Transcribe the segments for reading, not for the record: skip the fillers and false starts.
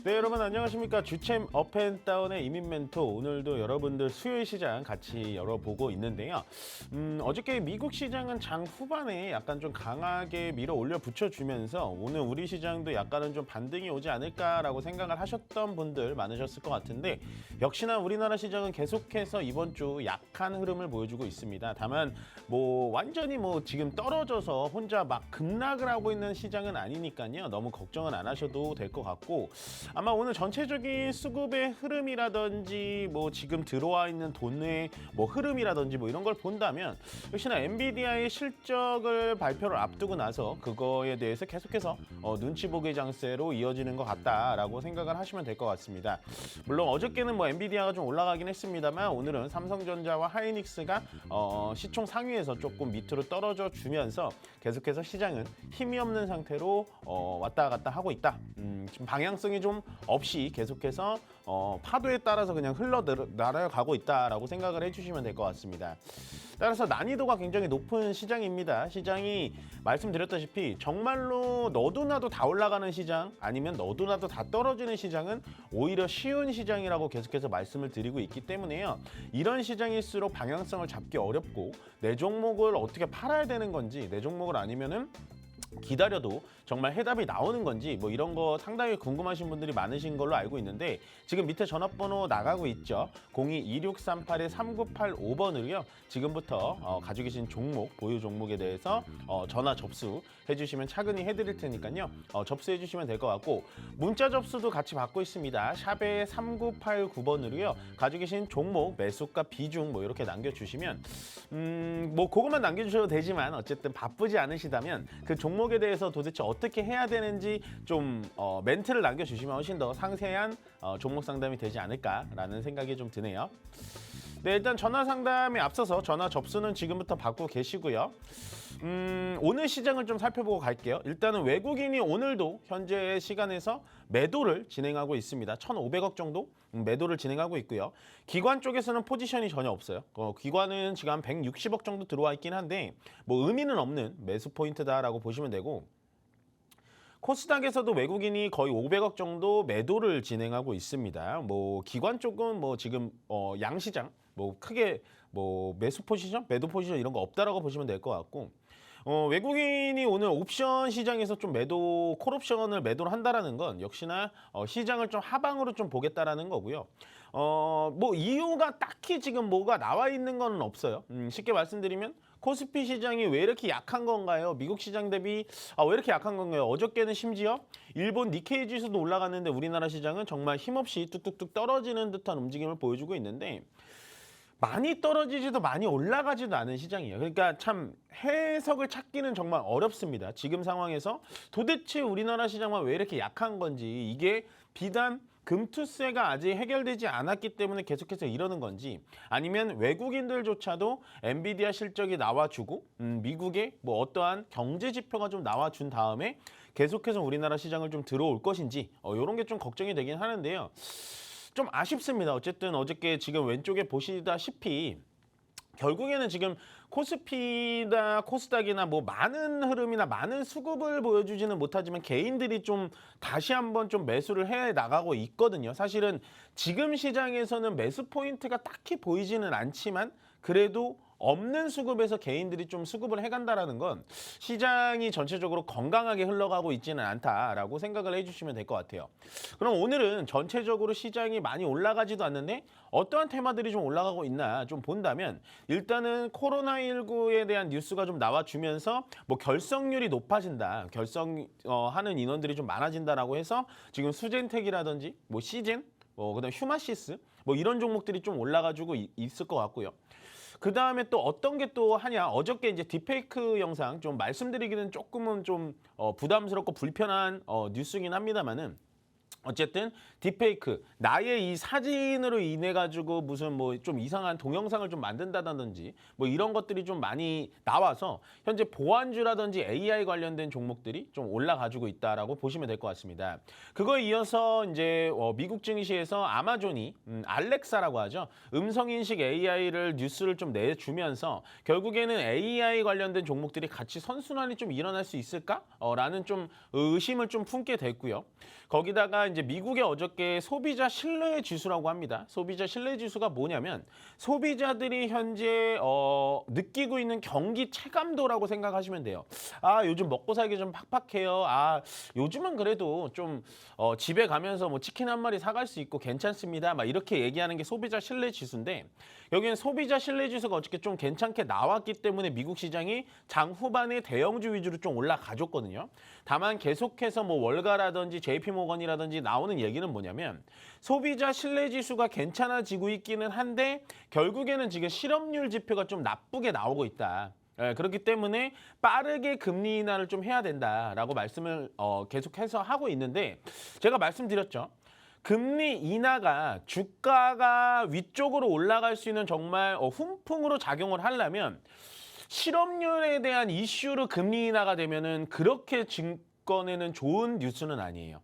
네, 여러분 안녕하십니까. 주챔 업앤다운의 이민 멘토, 오늘도 여러분들 수요일 시장 같이 열어보고 있는데요. 어저께 미국 시장은 장 후반에 약간 좀 강하게 밀어 올려 붙여주면서 오늘 우리 시장도 약간은 좀 반등이 오지 않을까라고 생각을 하셨던 분들 많으셨을 것 같은데, 역시나 우리나라 시장은 계속해서 이번 주 약한 흐름을 보여주고 있습니다. 다만 뭐 완전히 뭐 지금 떨어져서 혼자 막 급락을 하고 있는 시장은 아니니까요. 너무 걱정은 안 하셔도 될 것 같고, 아마 오늘 전체적인 수급의 흐름이라든지 뭐 지금 들어와 있는 돈의 뭐 흐름이라든지 뭐 이런 걸 본다면, 역시나 엔비디아의 실적을 발표를 앞두고 나서 그거에 대해서 계속해서 눈치 보기 장세로 이어지는 것 같다라고 생각을 하시면 될 것 같습니다. 물론 어저께는 뭐 엔비디아가 좀 올라가긴 했습니다만, 오늘은 삼성전자와 하이닉스가 시총 상위에서 조금 밑으로 떨어져 주면서 계속해서 시장은 힘이 없는 상태로 왔다 갔다 하고 있다. 지금 방향성이 좀 없이 계속해서 파도에 따라서 그냥 흘러나가고 있다라고 생각을 해주시면 될 것 같습니다. 따라서 난이도가 굉장히 높은 시장입니다. 시장이 말씀드렸다시피 정말로 너도 나도 다 올라가는 시장, 아니면 너도 나도 다 떨어지는 시장은 오히려 쉬운 시장이라고 계속해서 말씀을 드리고 있기 때문에요. 이런 시장일수록 방향성을 잡기 어렵고, 내 종목을 어떻게 팔아야 되는 건지, 내 종목을 아니면은 기다려도 정말 해답이 나오는 건지, 뭐 이런 거 상당히 궁금하신 분들이 많으신 걸로 알고 있는데, 지금 밑에 전화번호 나가고 있죠. 02-2638-3985번으로요. 지금부터 가지고 계신 종목, 보유 종목에 대해서 전화 접수해 주시면 차근히 해드릴 테니까요. 접수해 주시면 될 것 같고, 문자 접수도 같이 받고 있습니다. 샵에 3989번으로요. 가지고 계신 종목, 매수가, 비중 뭐 이렇게 남겨주시면 뭐 그것만 남겨주셔도 되지만, 어쨌든 바쁘지 않으시다면 그 종목에 대해서 도대체 어떻게 해야 되는지 좀 멘트를 남겨주시면 훨씬 더 상세한 종목 상담이 되지 않을까라는 생각이 좀 드네요. 네, 일단 전화 상담에 앞서서 전화 접수는 지금부터 받고 계시고요. 오늘 시장을 좀 살펴보고 갈게요. 일단은 외국인이 오늘도 현재 시간에서 매도를 진행하고 있습니다. 1,500억 정도 매도를 진행하고 있고요. 기관 쪽에서는 포지션이 전혀 없어요. 기관은 지금 한 160억 정도 들어와 있긴 한데 뭐 의미는 없는 매수 포인트다라고 보시면 되고, 코스닥에서도 외국인이 거의 500억 정도 매도를 진행하고 있습니다. 뭐 기관 쪽은 뭐 지금 양시장 뭐 크게 뭐 매수 포지션, 매도 포지션 이런 거 없다라고 보시면 될 것 같고, 외국인이 오늘 옵션 시장에서 좀 매도, 콜옵션을 매도를 한다라는 건 역시나 시장을 좀 하방으로 좀 보겠다라는 거고요. 뭐 이유가 딱히 지금 뭐가 나와 있는 건 없어요. 쉽게 말씀드리면 코스피 시장이 왜 이렇게 약한 건가요? 미국 시장 대비 왜 이렇게 약한 건가요? 어저께는 심지어 일본 니케이 지수도 올라갔는데 우리나라 시장은 정말 힘없이 뚝뚝뚝 떨어지는 듯한 움직임을 보여주고 있는데, 많이 떨어지지도 많이 올라가지도 않은 시장이에요. 그러니까 참 해석을 찾기는 정말 어렵습니다. 지금 상황에서 도대체 우리나라 시장은 왜 이렇게 약한 건지, 이게 비단 금투세가 아직 해결되지 않았기 때문에 계속해서 이러는 건지, 아니면 외국인들조차도 엔비디아 실적이 나와주고 미국의 뭐 어떠한 경제 지표가 좀 나와준 다음에 계속해서 우리나라 시장을 좀 들어올 것인지, 이런 게 좀 걱정이 되긴 하는데요. 좀 아쉽습니다. 어쨌든 어저께 지금 왼쪽에 보시다시피 결국에는 지금 코스피나 코스닥이나 뭐 많은 흐름이나 많은 수급을 보여주지는 못하지만 개인들이 좀 다시 한번 좀 매수를 해 나가고 있거든요. 사실은 지금 시장에서는 매수 포인트가 딱히 보이지는 않지만, 그래도 없는 수급에서 개인들이 좀 수급을 해간다라는 건 시장이 전체적으로 건강하게 흘러가고 있지는 않다라고 생각을 해주시면 될 것 같아요. 그럼 오늘은 전체적으로 시장이 많이 올라가지도 않는데 어떠한 테마들이 좀 올라가고 있나 좀 본다면, 일단은 코로나19에 대한 뉴스가 좀 나와주면서 뭐 결석률이 높아진다, 결석하는 인원들이 좀 많아진다라고 해서 지금 수젠텍이라든지 뭐 시젠, 그다음 휴마시스 뭐 이런 종목들이 좀 올라가지고 있을 것 같고요. 그 다음에 또 어떤 게 또 하냐, 어저께 이제 딥페이크 영상 좀 말씀드리기는 조금은 좀 부담스럽고 불편한 뉴스긴 합니다만은, 어쨌든 딥페이크, 나의 이 사진으로 인해 가지고 무슨 뭐 좀 이상한 동영상을 좀 만든다든지 뭐 이런 것들이 좀 많이 나와서 현재 보안주라든지 AI 관련된 종목들이 좀 올라가지고 있다라고 보시면 될 것 같습니다. 그거에 이어서 이제 미국 증시에서 아마존이 알렉사라고 하죠. 음성인식 AI를 뉴스를 좀 내주면서 결국에는 AI 관련된 종목들이 같이 선순환이 좀 일어날 수 있을까? 라는 좀 의심을 좀 품게 됐고요. 거기다가 이제 미국의 어저께 소비자 신뢰 지수라고 합니다. 소비자 신뢰 지수가 뭐냐면 소비자들이 현재 느끼고 있는 경기 체감도라고 생각하시면 돼요. 아, 요즘 먹고 살기 좀 팍팍해요. 아, 요즘은 그래도 좀 집에 가면서 뭐 치킨 한 마리 사갈 수 있고 괜찮습니다. 막 이렇게 얘기하는 게 소비자 신뢰 지수인데 여기는 소비자 신뢰 지수가 어저께 좀 괜찮게 나왔기 때문에 미국 시장이 장 후반에 대형주 위주로 좀 올라가줬거든요. 다만 계속해서 뭐 월가라든지 JP모건이라든지 나오는 얘기는 뭐냐면 소비자 신뢰 지수가 괜찮아지고 있기는 한데 결국에는 지금 실업률 지표가 좀 나쁘게 나오고 있다. 그렇기 때문에 빠르게 금리 인하를 좀 해야 된다라고 말씀을 계속해서 하고 있는데 제가 말씀드렸죠. 금리 인하가 주가가 위쪽으로 올라갈 수 있는 정말 훈풍으로 작용을 하려면 실업률에 대한 이슈로 금리 인하가 되면은 그렇게 증권에는 좋은 뉴스는 아니에요.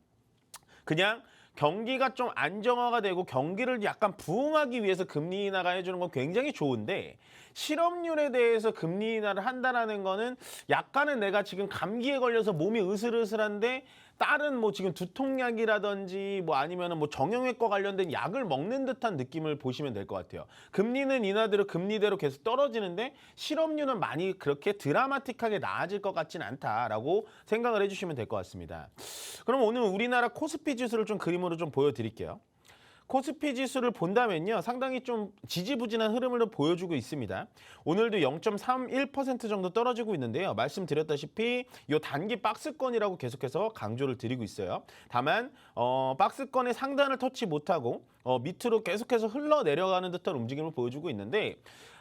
그냥 경기가 좀 안정화가 되고 경기를 약간 부흥하기 위해서 금리 인하가 해주는 건 굉장히 좋은데 실업률에 대해서 금리 인하를 한다는 거는 약간은 내가 지금 감기에 걸려서 몸이 으슬으슬한데 다른 뭐 지금 두통약이라든지 뭐 아니면은 뭐 정형외과 관련된 약을 먹는 듯한 느낌을 보시면 될 것 같아요. 금리는 인하대로 금리대로 계속 떨어지는데 실업률은 많이 그렇게 드라마틱하게 나아질 것 같지는 않다라고 생각을 해주시면 될 것 같습니다. 그럼 오늘 우리나라 코스피 지수를 좀 그림으로 좀 보여드릴게요. 코스피 지수를 본다면요. 상당히 좀 지지부진한 흐름을 보여주고 있습니다. 오늘도 0.31% 정도 떨어지고 있는데요. 말씀드렸다시피 이 단기 박스권이라고 계속해서 강조를 드리고 있어요. 다만 박스권의 상단을 터치 못하고 밑으로 계속해서 흘러내려가는 듯한 움직임을 보여주고 있는데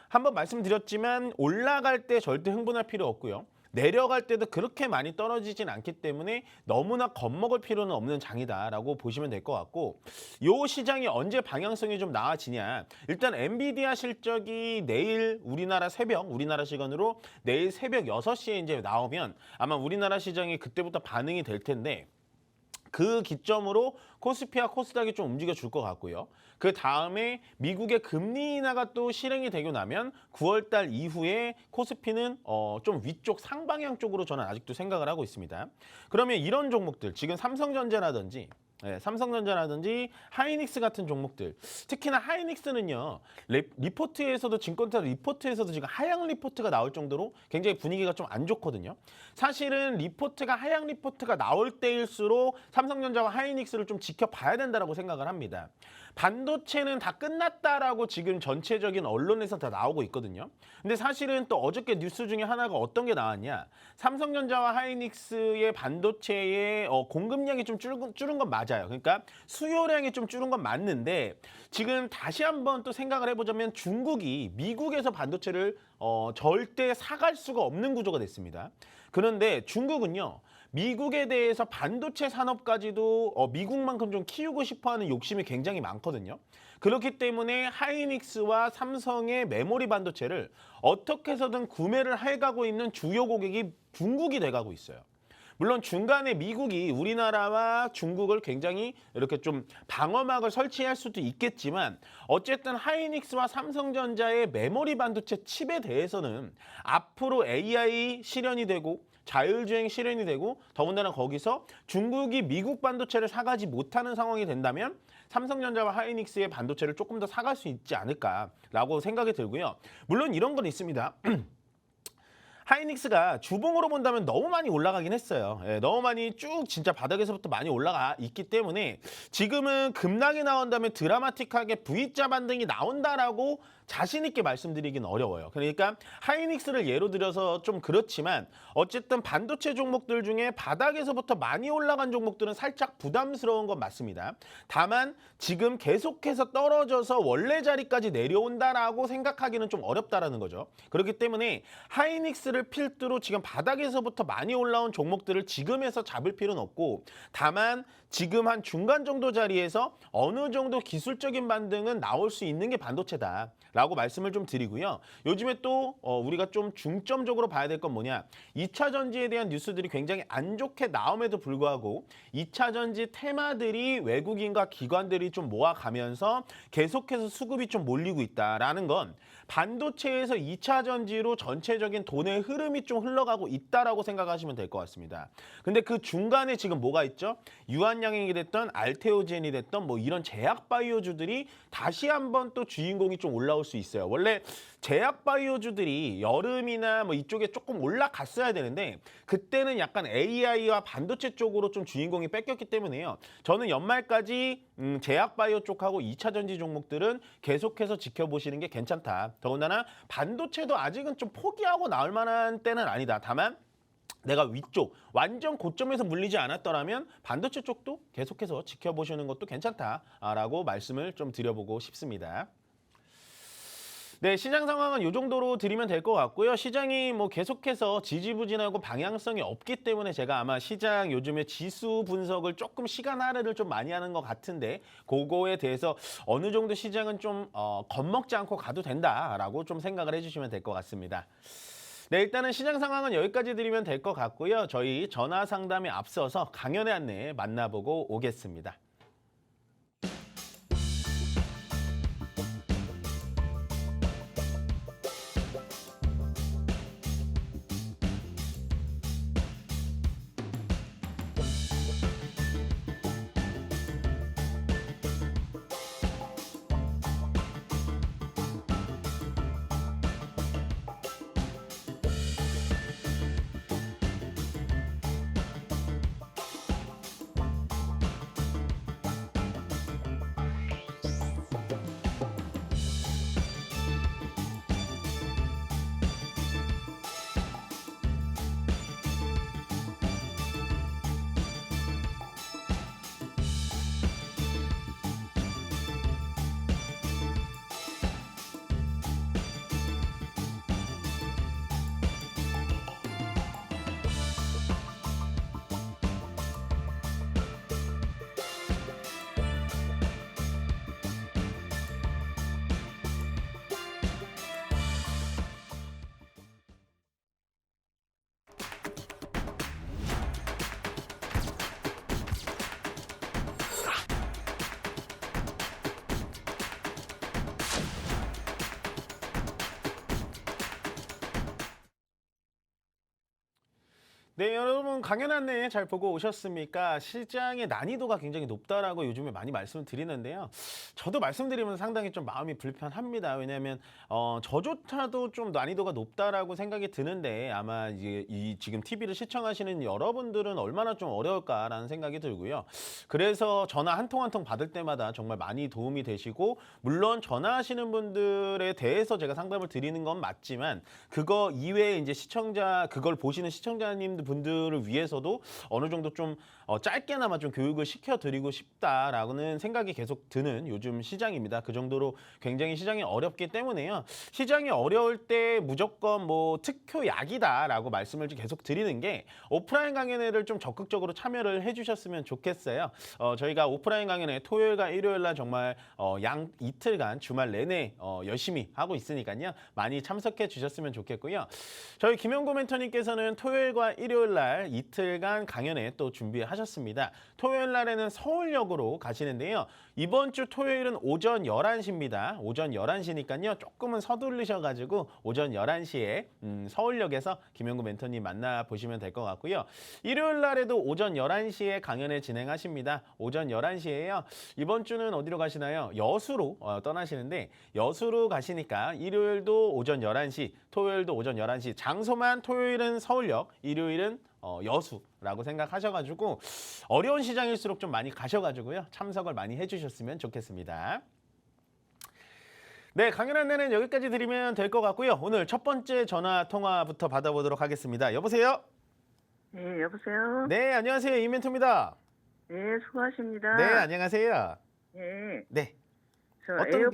한번 말씀드렸지만 올라갈 때 절대 흥분할 필요 없고요. 내려갈 때도 그렇게 많이 떨어지진 않기 때문에 너무나 겁먹을 필요는 없는 장이다라고 보시면 될 것 같고 이 시장이 언제 방향성이 좀 나아지냐. 일단 엔비디아 실적이 내일 우리나라 시간으로 내일 새벽 6시에 이제 나오면 아마 우리나라 시장이 그때부터 반응이 될 텐데 그 기점으로 코스피와 코스닥이 좀 움직여 줄 것 같고요. 그 다음에 미국의 금리 인하가 또 실행이 되고 나면 9월 달 이후에 코스피는 좀 위쪽 상방향 쪽으로 저는 아직도 생각을 하고 있습니다. 그러면 이런 종목들, 지금 삼성전자라든지 하이닉스 같은 종목들, 특히나 하이닉스는요. 리포트에서도 증권사 리포트에서도 지금 하향 리포트가 나올 정도로 굉장히 분위기가 좀 안 좋거든요. 사실은 리포트가 하향 리포트가 나올 때일수록 삼성전자와 하이닉스를 좀 지켜봐야 된다고 생각을 합니다. 반도체는 다 끝났다라고 지금 전체적인 언론에서 다 나오고 있거든요. 근데 사실은 또 어저께 뉴스 중에 하나가 어떤 게 나왔냐. 삼성전자와 하이닉스의 반도체의 공급량이 좀 줄은 건 맞아요. 그러니까 수요량이 좀 줄은 건 맞는데 지금 다시 한번 또 생각을 해보자면 중국이 미국에서 반도체를 절대 사갈 수가 없는 구조가 됐습니다. 그런데 중국은요. 미국에 대해서 반도체 산업까지도 미국만큼 좀 키우고 싶어하는 욕심이 굉장히 많거든요. 그렇기 때문에 하이닉스와 삼성의 메모리 반도체를 어떻게 해서든 구매를 해가고 있는 주요 고객이 중국이 돼가고 있어요. 물론 중간에 미국이 우리나라와 중국을 굉장히 이렇게 좀 방어막을 설치할 수도 있겠지만 어쨌든 하이닉스와 삼성전자의 메모리 반도체 칩에 대해서는 앞으로 AI 실현이 되고 자율주행 실현이 되고 더군다나 거기서 중국이 미국 반도체를 사가지 못하는 상황이 된다면 삼성전자와 하이닉스의 반도체를 조금 더 사갈 수 있지 않을까라고 생각이 들고요. 물론 이런 건 있습니다. 하이닉스가 주봉으로 본다면 너무 많이 올라가긴 했어요. 너무 많이 쭉 진짜 바닥에서부터 많이 올라가 있기 때문에 지금은 급락이 나온다면 드라마틱하게 V자 반등이 나온다라고 자신 있게 말씀드리긴 어려워요. 그러니까 하이닉스를 예로 들어서 좀 그렇지만 어쨌든 반도체 종목들 중에 바닥에서부터 많이 올라간 종목들은 살짝 부담스러운 건 맞습니다. 다만 지금 계속해서 떨어져서 원래 자리까지 내려온다라고 생각하기는 좀 어렵다라는 거죠. 그렇기 때문에 하이닉스를 필두로 지금 바닥에서부터 많이 올라온 종목들을 지금에서 잡을 필요는 없고 다만 지금 한 중간 정도 자리에서 어느 정도 기술적인 반등은 나올 수 있는 게 반도체다. 라고 말씀을 좀 드리고요. 요즘에 또 우리가 좀 중점적으로 봐야 될 건 뭐냐. 2차 전지에 대한 뉴스들이 굉장히 안 좋게 나옴에도 불구하고 2차 전지 테마들이 외국인과 기관들이 좀 모아가면서 계속해서 수급이 좀 몰리고 있다라는 건 반도체에서 2차 전지로 전체적인 돈의 흐름이 좀 흘러가고 있다라고 생각하시면 될 것 같습니다. 근데 그 중간에 지금 뭐가 있죠? 유한양행이 됐던 알테오젠이 됐던 뭐 이런 제약 바이오주들이 다시 한번 또 주인공이 좀 올라올 수 있어요. 원래 제약 바이오주들이 여름이나 뭐 이쪽에 조금 올라갔어야 되는데 그때는 약간 AI와 반도체 쪽으로 좀 주인공이 뺏겼기 때문에요. 저는 연말까지 제약 바이오 쪽하고 2차 전지 종목들은 계속해서 지켜보시는 게 괜찮다. 더군다나 반도체도 아직은 좀 포기하고 나올 만한 때는 아니다. 다만 내가 위쪽 완전 고점에서 물리지 않았더라면 반도체 쪽도 계속해서 지켜보시는 것도 괜찮다라고 말씀을 좀 드려보고 싶습니다. 네, 시장 상황은 이 정도로 드리면 될 것 같고요. 시장이 뭐 계속해서 지지부진하고 방향성이 없기 때문에 제가 아마 시장 요즘에 지수 분석을 조금 시간 할애를 좀 많이 하는 것 같은데 그거에 대해서 어느 정도 시장은 좀 겁먹지 않고 가도 된다라고 좀 생각을 해주시면 될 것 같습니다. 네, 일단은 시장 상황은 여기까지 드리면 될 것 같고요. 저희 전화 상담에 앞서서 강연의 안내 만나보고 오겠습니다. 네, 여러분 강연 안내 잘 보고 오셨습니까? 시장의 난이도가 굉장히 높다라고 요즘에 많이 말씀을 드리는데요. 저도 말씀드리면서 상당히 좀 마음이 불편합니다. 왜냐하면 저조차도 좀 난이도가 높다라고 생각이 드는데 아마 이제 이 지금 TV를 시청하시는 여러분들은 얼마나 좀 어려울까라는 생각이 들고요. 그래서 전화 한 통 한 통 받을 때마다 정말 많이 도움이 되시고 물론 전화하시는 분들에 대해서 제가 상담을 드리는 건 맞지만 그거 이외에 이제 그걸 보시는 시청자님들 분들을 위해서도 어느 정도 좀 짧게나마 좀 교육을 시켜드리고 싶다라는 생각이 계속 드는 요즘 시장입니다. 그 정도로 굉장히 시장이 어렵기 때문에요. 시장이 어려울 때 무조건 뭐 특효약이다라고 말씀을 계속 드리는 게 오프라인 강연회를 좀 적극적으로 참여를 해주셨으면 좋겠어요. 저희가 오프라인 강연회 토요일과 일요일 날 정말 양 이틀간 주말 내내 열심히 하고 있으니까요. 많이 참석해 주셨으면 좋겠고요. 저희 김영구 멘토님께서는 토요일과 일요일 날 이틀간 강연회 또 준비하셨습니다. 토요일 날에는 서울역으로 가시는데요. 이번 주 토요일은 오전 11시입니다. 오전 11시니까요. 조금은 서두르셔가지고 오전 11시에 서울역에서 김영구 멘토님 만나보시면 될 것 같고요. 일요일 날에도 오전 11시에 강연회 진행하십니다. 오전 11시에요. 이번 주는 어디로 가시나요? 여수로 떠나시는데 여수로 가시니까 일요일도 오전 11시, 토요일도 오전 11시. 장소만 토요일은 서울역, 일요일은 여수라고 생각하셔가지고 어려운 시장일수록 좀 많이 가셔가지고요. 참석을 많이 해주셨으면 좋겠습니다. 네, 강연 안내는 여기까지 드리면 될 것 같고요. 오늘 첫 번째 전화 통화부터 받아보도록 하겠습니다. 여보세요? 네, 여보세요? 네, 안녕하세요. 이멘토입니다. 네, 수고하십니다. 네, 안녕하세요. 네, 네, 저 어떤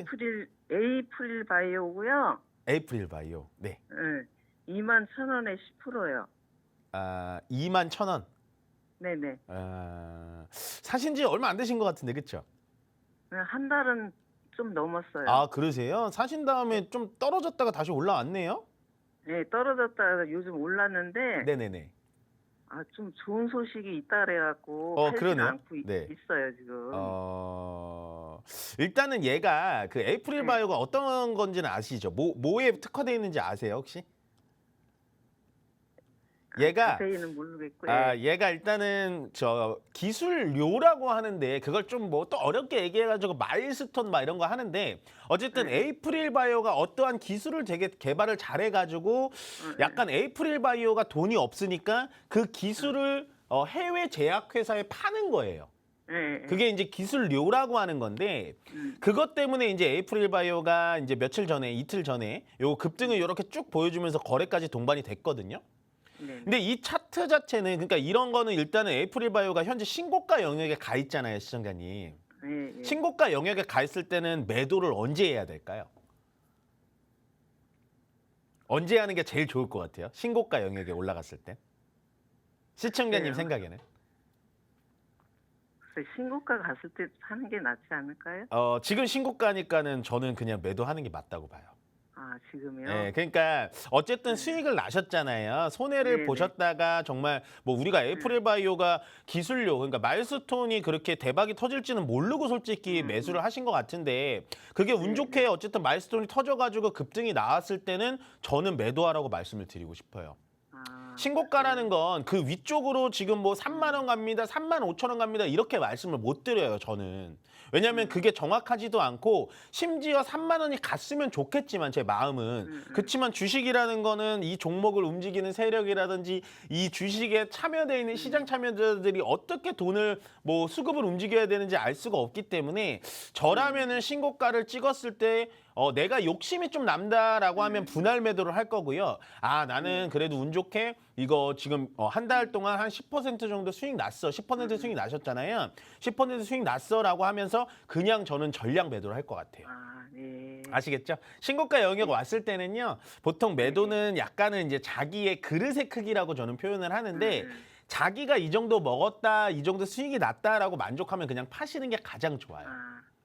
에이프릴 바이오고요. 에이프릴 바이오. 네, 네, 21,000원에 10%요. 21,000원. 네네. 사신 지 얼마 안 되신 것 같은데, 그렇죠? 한 달은 좀 넘었어요. 아, 그러세요? 사신 다음에 좀 떨어졌다가 다시 올라왔네요? 네, 떨어졌다가 요즘 올랐는데 네네네. 좀 좋은 소식이 있다 그래갖고 팔지는 그러네요. 않고 네. 있어요 지금. 일단은 얘가 그 에이프릴 네. 바이오가 어떤 건지는 아시죠? 뭐에 특화되어 있는지 아세요, 혹시? 얘가 자세히는 모르겠고. 얘가 일단은 저 기술료라고 하는데 그걸 좀 뭐 또 어렵게 얘기해가지고 마일스톤 막 이런 거 하는데 어쨌든 네. 에이프릴 바이오가 어떠한 기술을 되게 개발을 잘해가지고 약간 에이프릴 바이오가 돈이 없으니까 그 기술을 해외 제약회사에 파는 거예요. 네. 그게 이제 기술료라고 하는 건데 그것 때문에 이제 에이프릴 바이오가 이제 며칠 전에 이틀 전에 요 급등을 이렇게 쭉 보여주면서 거래까지 동반이 됐거든요. 네. 근데 이 차트 자체는 그러니까 이런 거는 일단은 에이프릴 바이오가 현재 신고가 영역에 가 있잖아요, 시청자님. 네. 신고가 영역에 가 있을 때는 매도를 언제 해야 될까요? 언제 하는 게 제일 좋을 것 같아요? 신고가 영역에 올라갔을 때. 시청자님 글쎄요. 생각에는. 글쎄, 신고가 갔을 때 사는 게 낫지 않을까요? 지금 신고가니까는 저는 그냥 매도하는 게 맞다고 봐요. 지금요? 네, 그러니까 어쨌든 수익을 나셨잖아요. 손해를 네네. 보셨다가 정말 뭐 우리가 에이프릴 바이오가 기술료 그러니까 마일스톤이 그렇게 대박이 터질지는 모르고 솔직히 매수를 하신 것 같은데 그게 운 좋게 어쨌든 마일스톤이 터져가지고 급등이 나왔을 때는 저는 매도하라고 말씀을 드리고 싶어요. 신고가라는 건 그 위쪽으로 지금 뭐 3만 원 갑니다, 3만 5천 원 갑니다 이렇게 말씀을 못 드려요, 저는. 왜냐하면 그게 정확하지도 않고 심지어 3만 원이 갔으면 좋겠지만 제 마음은 그렇지만 주식이라는 거는 이 종목을 움직이는 세력이라든지 이 주식에 참여되어 있는 시장 참여자들이 어떻게 돈을 뭐 수급을 움직여야 되는지 알 수가 없기 때문에 저라면은 신고가를 찍었을 때 내가 욕심이 좀 난다라고 하면 분할 매도를 할 거고요. 나는 그래도 운 좋게 이거 지금 한 달 동안 한 10% 정도 수익 났어. 10% 수익 나셨잖아요. 10% 수익 났어라고 하면서 그냥 저는 전량 매도를 할 것 같아요. 네. 아시겠죠? 신고가 영역 왔을 때는요. 보통 매도는 약간은 이제 자기의 그릇의 크기라고 저는 표현을 하는데 자기가 이 정도 먹었다, 이 정도 수익이 났다라고 만족하면 그냥 파시는 게 가장 좋아요.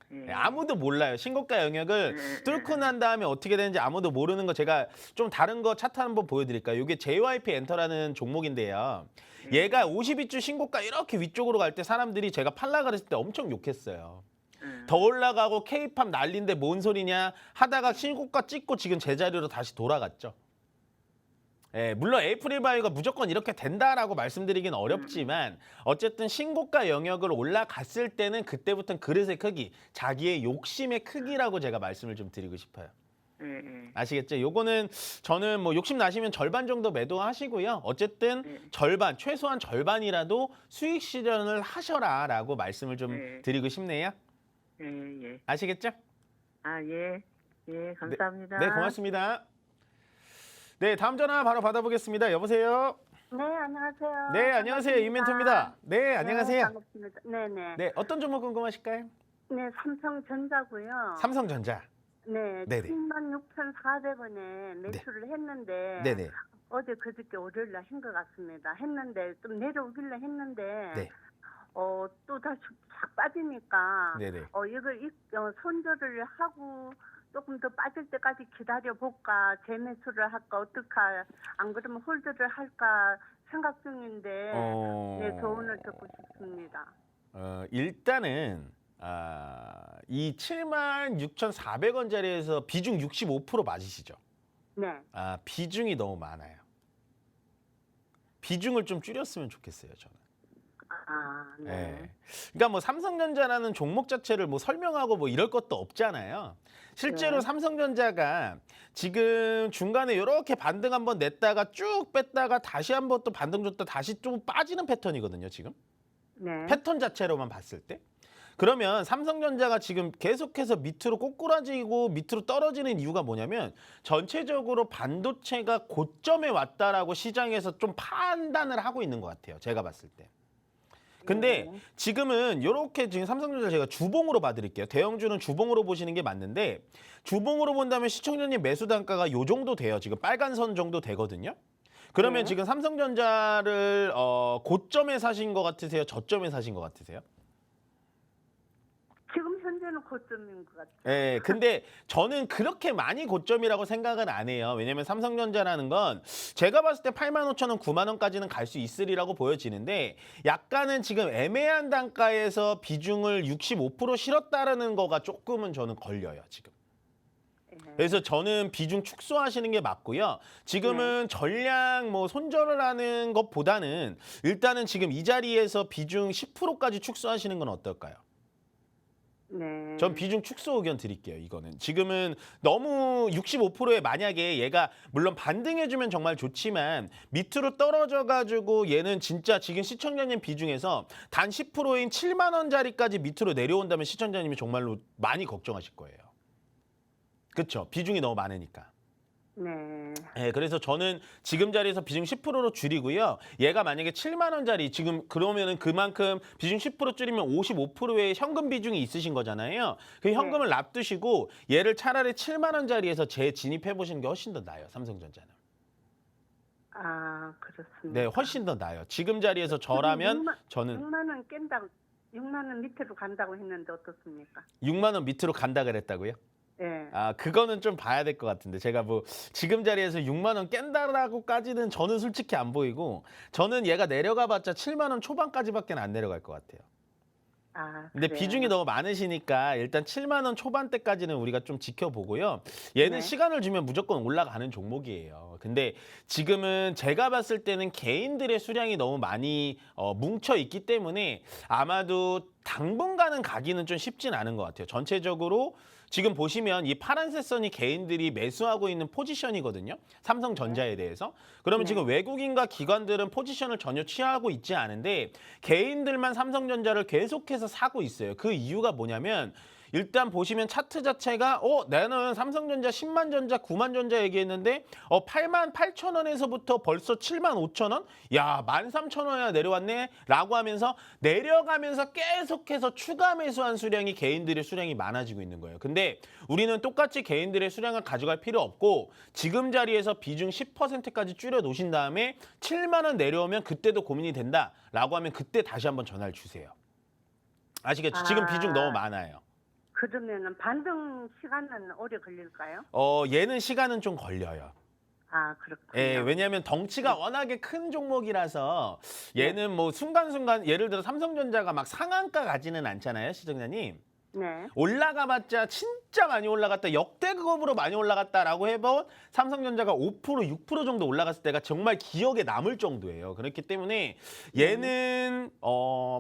네, 아무도 몰라요. 신고가 영역을 뚫고 난 다음에 어떻게 되는지 아무도 모르는 거 제가 좀 다른 거 차트 한번 보여드릴까요? 이게 JYP 엔터라는 종목인데요. 얘가 52주 신고가 이렇게 위쪽으로 갈 때 사람들이 제가 팔라 그랬을 때 엄청 욕했어요. 더 올라가고 K팝 난리인데 뭔 소리냐 하다가 신고가 찍고 지금 제자리로 다시 돌아갔죠. 물론 에이프릴 바이오가 무조건 이렇게 된다라고 말씀드리긴 어렵지만 어쨌든 신고가 영역을 올라갔을 때는 그때부터는 그릇의 크기, 자기의 욕심의 크기라고 제가 말씀을 좀 드리고 싶어요. 아시겠죠? 요거는 저는 뭐 욕심 나시면 절반 정도 매도하시고요. 어쨌든 절반, 최소한 절반이라도 수익 실현을 하셔라라고 말씀을 좀 드리고 싶네요. 아시겠죠? 예, 감사합니다. 네, 고맙습니다. 네, 다음 전화 바로 받아보겠습니다. 여보세요? 네, 안녕하세요. 네, 안녕하세요. 유멘토입니다. 네, 안녕하세요. 반갑습니다. 네네. 네, 어떤 종목 궁금하실까요? 네, 삼성전자고요. 삼성전자. 네, 네네. 76,400원에 매수를 했는데 네네. 어제 그저께 월요일날 한 것 같습니다. 했는데 좀 내려오길래 했는데 네. 또 다시 쫙 빠지니까 네네. 이걸 손절을 하고 조금 더 빠질 때까지 기다려 볼까, 재매수를 할까, 어떨까, 안 그러면 홀드를 할까 생각 중인데 네, 조언을 듣고 싶습니다. 일단은 이 76,400원짜리에서 비중 65% 맞으시죠? 네. 비중이 너무 많아요. 비중을 좀 줄였으면 좋겠어요, 저는. 네. 그러니까 뭐 삼성전자라는 종목 자체를 뭐 설명하고 뭐 이럴 것도 없잖아요. 실제로 네. 삼성전자가 지금 중간에 이렇게 반등 한번 냈다가 쭉 뺐다가 다시 한번 또 반등 줬다 다시 좀 빠지는 패턴이거든요, 지금. 네. 패턴 자체로만 봤을 때. 그러면 삼성전자가 지금 계속해서 밑으로 꼬꾸라지고 밑으로 떨어지는 이유가 뭐냐면 전체적으로 반도체가 고점에 왔다라고 시장에서 좀 판단을 하고 있는 것 같아요. 제가 봤을 때. 근데 지금은 이렇게 지금 삼성전자 제가 주봉으로 봐드릴게요. 대형주는 주봉으로 보시는 게 맞는데 주봉으로 본다면 시청자님 매수 단가가 요 정도 돼요. 지금 빨간 선 정도 되거든요. 그러면 지금 삼성전자를 고점에 사신 것 같으세요? 저점에 사신 것 같으세요? 지금 현재 현재는 고점인 것 같아요. 예, 근데 저는 그렇게 많이 고점이라고 생각은 안 해요. 왜냐면 삼성전자라는 건 제가 봤을 때 85,000원, 9만 원까지는 갈 수 있으리라고 보여지는데 약간은 지금 애매한 단가에서 비중을 65% 실었다라는 거가 조금은 저는 걸려요, 지금. 예. 그래서 저는 비중 축소하시는 게 맞고요. 지금은 전량 뭐 손절을 하는 것보다는 일단은 지금 이 자리에서 비중 10%까지 축소하시는 건 어떨까요? 네. 전 비중 축소 의견 드릴게요. 이거는 지금은 너무 65%에 만약에 얘가 물론 반등해주면 정말 좋지만 밑으로 떨어져가지고 얘는 진짜 지금 시청자님 비중에서 단 10%인 7만 원짜리까지 밑으로 내려온다면 시청자님이 정말로 많이 걱정하실 거예요. 그렇죠? 비중이 너무 많으니까. 네. 네, 그래서 저는 지금 자리에서 비중 10%로 줄이고요. 얘가 만약에 7만 원짜리 지금 그러면은 그만큼 비중 10% 줄이면 55%의 현금 비중이 있으신 거잖아요. 그 현금을 납두시고 얘를 차라리 7만 원짜리에서 재진입해 보시는 게 훨씬 더 나아요. 삼성전자는. 아, 그렇습니다. 네, 훨씬 더 나아요. 지금 자리에서 저라면 저는 6만 원 깬다고 6만 원 밑으로 간다고 했는데 어떻습니까? 6만 원 밑으로 간다 그랬다고요? 예. 아, 그거는 좀 봐야 될 것 같은데 제가 뭐 지금 자리에서 6만 원 깬다라고까지는 저는 솔직히 안 보이고 저는 얘가 내려가봤자 7만 원 초반까지밖에 안 내려갈 것 같아요. 아, 근데 그래요? 비중이 너무 많으시니까 일단 7만 원 초반대까지는 우리가 좀 지켜보고요. 얘는 네. 시간을 주면 무조건 올라가는 종목이에요. 근데 지금은 제가 봤을 때는 개인들의 수량이 너무 많이 뭉쳐 있기 때문에 아마도 당분간은 가기는 좀 쉽진 않은 것 같아요. 전체적으로 지금 보시면 이 파란색 선이 개인들이 매수하고 있는 포지션이거든요. 삼성전자에 대해서. 그러면 네. 지금 외국인과 기관들은 포지션을 전혀 취하고 있지 않은데 개인들만 삼성전자를 계속해서 사고 있어요. 그 이유가 뭐냐면 일단 보시면 차트 자체가 나는 삼성전자 10만 전자, 9만 전자 얘기했는데 8만 8천 원에서부터 벌써 7만 5천 원? 야, 13,000원이나 내려왔네? 라고 하면서 내려가면서 계속해서 추가 매수한 수량이 개인들의 수량이 많아지고 있는 거예요. 근데 우리는 똑같이 개인들의 수량을 가져갈 필요 없고 지금 자리에서 비중 10%까지 줄여 놓으신 다음에 7만 원 내려오면 그때도 고민이 된다라고 하면 그때 다시 한번 전화를 주세요. 아시겠죠? 지금 비중 너무 많아요. 그러면은 반등 시간은 오래 걸릴까요? 얘는 시간은 좀 걸려요. 아, 그렇군요. 예, 왜냐하면 덩치가 워낙에 큰 종목이라서 얘는 뭐 순간순간 예를 들어 삼성전자가 막 상한가 가지는 않잖아요, 시청자님. 네. 올라가봤자 진짜 많이 올라갔다, 역대급으로 많이 올라갔다라고 해본 삼성전자가 5%, 6% 정도 올라갔을 때가 정말 기억에 남을 정도예요. 그렇기 때문에 얘는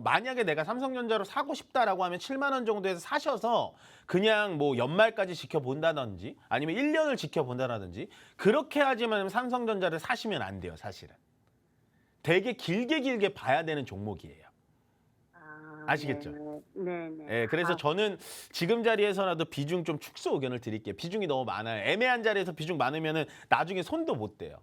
만약에 내가 삼성전자로 사고 싶다라고 하면 7만 원 정도에서 사셔서 그냥 뭐 연말까지 지켜본다든지 아니면 1년을 지켜본다든지 그렇게 하지만 삼성전자를 사시면 안 돼요, 사실은. 되게 길게 봐야 되는 종목이에요. 아시겠죠? 네. 예, 그래서 저는 지금 자리에서라도 비중 좀 축소 의견을 드릴게요. 비중이 너무 많아요. 애매한 자리에서 비중 많으면은 나중에 손도 못 대요.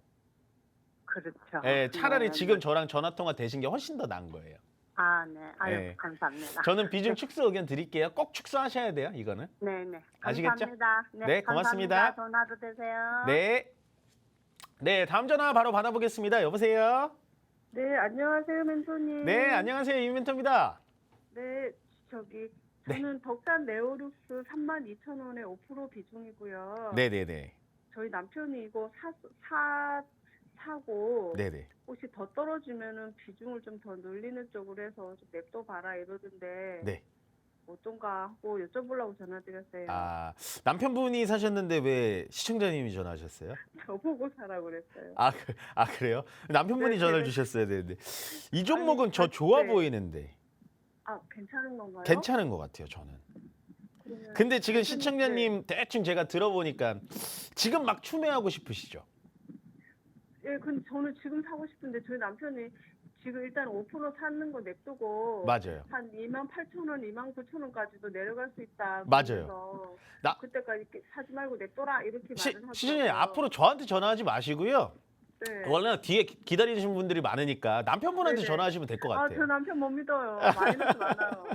그렇죠. 예, 차라리 네. 지금 저랑 전화 통화 되신 게 훨씬 더 나은 거예요. 아, 네. 아유, 예. 감사합니다. 저는 비중 축소 의견 드릴게요. 꼭 축소하셔야 돼요, 이거는. 네. 아시겠죠? 감사합니다. 네, 고맙습니다. 감사합니다. 전화도 되세요. 네. 네, 다음 전화 바로 받아보겠습니다. 여보세요? 네, 안녕하세요, 멘토님. 네, 안녕하세요. 이멘토입니다. 네, 저는 덕산 네오룩스 32,000원에 5% 비중이고요. 네네네. 저희 남편이 이거 사고 네네. 혹시 더 떨어지면은 비중을 좀 더 늘리는 쪽으로 해서 좀 냅둬봐라 이러던데 네. 어떤가 하고 여쭤보려고 전화드렸어요. 아, 남편분이 사셨는데 왜 시청자님이 전화하셨어요? 저보고 사라고 그랬어요. 그래요? 남편분이 네, 전화를 제가- 주셨어야 되는데. 이 종목은 아니, 저 좋아 네. 보이는데. 아, 괜찮은 건가요? 괜찮은 것 같아요, 저는. 그러면 근데 지금 네. 시청자님 대충 제가 들어보니까 지금 막 추매하고 싶으시죠? 예, 근데 저는 지금 사고 싶은데 저희 남편이 지금 일단 5% 사는 거 냅두고 맞아요. 한 28,000원, 29,000원까지도 내려갈 수 있다. 맞아요. 그러면서 나- 그때까지 사지 말고 냅둬라 이렇게 말을 하더라고요. 시청자님 앞으로 저한테 전화하지 마시고요. 네. 원래 뒤에 기다리시는 분들이 많으니까 남편분한테 네네. 전화하시면 될 것 아, 같아요. 저 남편 못 믿어요. 마이너스 많아요.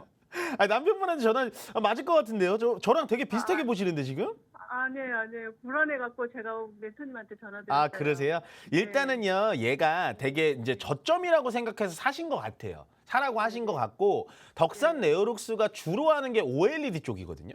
남편분한테 전화 맞을 것 같은데요. 저랑 되게 비슷하게 아. 보시는데 지금? 아니에요. 불안해갖고 제가 멘토님한테 전화드렸어요. 아, 그러세요? 네. 일단은요, 얘가 되게 이제 저점이라고 생각해서 사신 것 같아요. 사라고 하신 것 같고, 덕산 네오룩스가 주로 하는 게 OLED 쪽이거든요.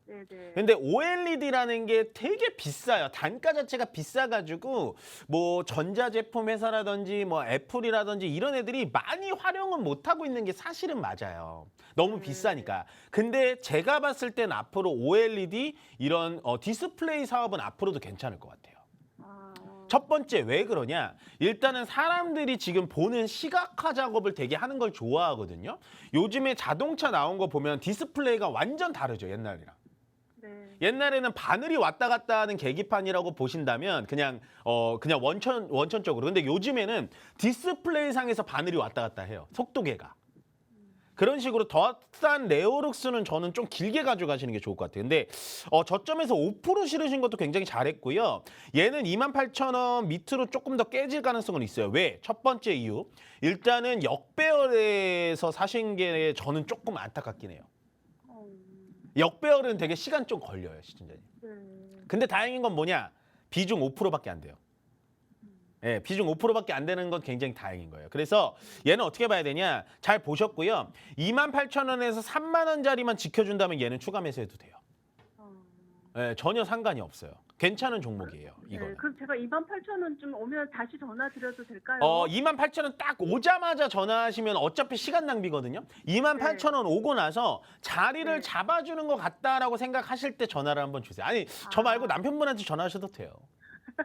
네네. 근데 OLED라는 게 되게 비싸요. 단가 자체가 비싸가지고 뭐 전자제품 회사라든지 뭐 애플이라든지 이런 애들이 많이 활용은 못하고 있는 게 사실은 맞아요. 너무 비싸니까. 근데 제가 봤을 땐 앞으로 OLED 이런 디스플레이 사업은 앞으로도 괜찮을 것 같아요. 아, 첫 번째 왜 그러냐? 일단은 사람들이 지금 보는 시각화 작업을 되게 하는 걸 좋아하거든요. 요즘에 자동차 나온 거 보면 디스플레이가 완전 다르죠, 옛날이랑. 네. 옛날에는 바늘이 왔다 갔다 하는 계기판이라고 보신다면 그냥 그냥 원천적으로. 근데 요즘에는 디스플레이 상에서 바늘이 왔다 갔다 해요. 속도계가. 그런 식으로 덕산 레오룩스는 저는 좀 길게 가져가시는 게 좋을 것 같아요. 근데 저점에서 5% 실으신 것도 굉장히 잘했고요. 얘는 28,000원 밑으로 조금 더 깨질 가능성은 있어요. 왜? 첫 번째 이유. 일단은 역배열에서 사신 게 저는 조금 안타깝긴 해요. 역배열은 되게 시간 좀 걸려요, 시청자님. 네. 근데 다행인 건 뭐냐? 비중 5%밖에 안 돼요. 예, 비중 5%밖에 안 되는 건 굉장히 다행인 거예요. 그래서 얘는 어떻게 봐야 되냐? 잘 보셨고요. 28,000원에서 3만 원짜리만 지켜준다면 얘는 추가 매수해도 돼요. 예, 전혀 상관이 없어요. 괜찮은 종목이에요, 이거는. 네. 그럼 제가 28,000원 좀 오면 다시 전화 드려도 될까요? 28,000원 딱 오자마자 전화하시면 어차피 시간 낭비거든요. 28,000원 오고 나서 자리를 네. 잡아주는 것 같다라고 생각하실 때 전화를 한번 주세요. 아니, 저 말고 남편분한테 전화하셔도 돼요.